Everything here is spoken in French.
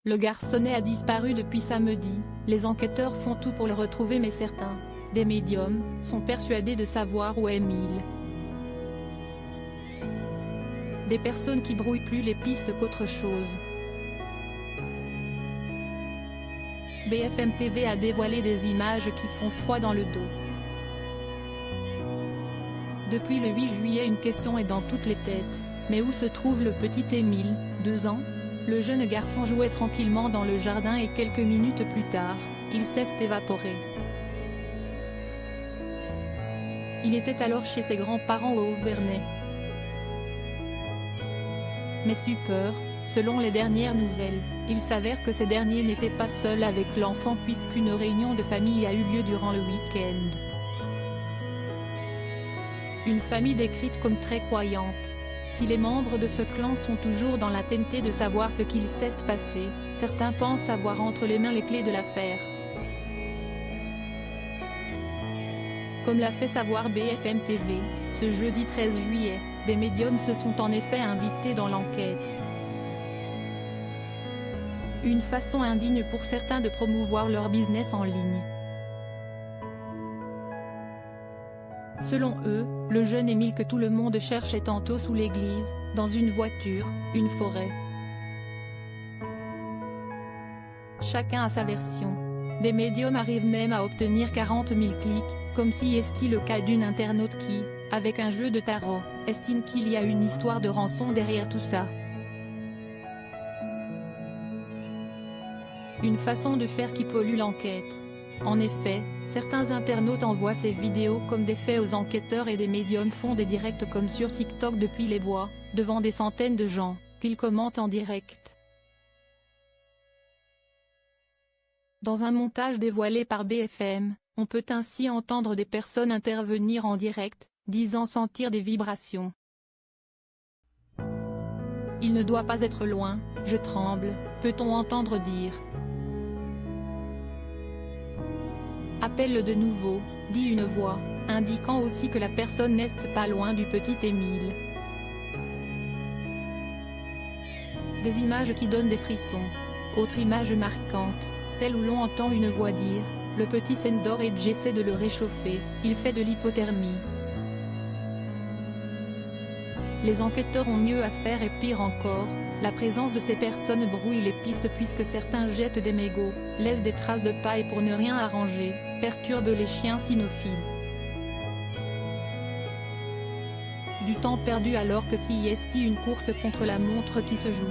Le garçonnet a disparu depuis samedi, les enquêteurs font tout pour le retrouver mais certains, des médiums, sont persuadés de savoir où est Émile. Des personnes qui brouillent plus les pistes qu'autre chose. BFM TV a dévoilé des images qui font froid dans le dos. Depuis le 8 juillet, une question est dans toutes les têtes, mais où se trouve le petit Émile, 2 ans? Le jeune garçon jouait tranquillement dans le jardin et quelques minutes plus tard, il s'est évaporé. Il était alors chez ses grands-parents au Haut-Vernay. Mais stupeur, selon les dernières nouvelles, il s'avère que ces derniers n'étaient pas seuls avec l'enfant puisqu'une réunion de famille a eu lieu durant le week-end. Une famille décrite comme très croyante. Si les membres de ce clan sont toujours dans la tenté de savoir ce qu'il s'est passé, certains pensent avoir entre les mains les clés de l'affaire. Comme l'a fait savoir BFM TV, ce jeudi 13 juillet, des médiums se sont en effet invités dans l'enquête. Une façon indigne pour certains de promouvoir leur business en ligne. Selon eux, le jeune Émile que tout le monde cherche est tantôt sous l'église, dans une voiture, une forêt. Chacun a sa version. Des médiums arrivent même à obtenir 40 000 clics, comme si est le cas d'une internaute qui, avec un jeu de tarot, estime qu'il y a une histoire de rançon derrière tout ça. Une façon de faire qui pollue l'enquête. En effet, certains internautes envoient ces vidéos comme des faits aux enquêteurs et des médiums font des directs comme sur TikTok depuis les bois, devant des centaines de gens, qu'ils commentent en direct. Dans un montage dévoilé par BFM, on peut ainsi entendre des personnes intervenir en direct, disant sentir des vibrations. Il ne doit pas être loin, je tremble, peut-on entendre dire. Appelle-le de nouveau, dit une voix, indiquant aussi que la personne n'est pas loin du petit Émile. Des images qui donnent des frissons. Autre image marquante, celle où l'on entend une voix dire « Le petit s'endort et j'essaie de le réchauffer, il fait de l'hypothermie ». Les enquêteurs ont mieux à faire et pire encore, la présence de ces personnes brouille les pistes puisque certains jettent des mégots, laissent des traces de paille pour ne rien arranger, perturbent les chiens cynophiles. Du temps perdu alors que s'y est une course contre la montre qui se joue.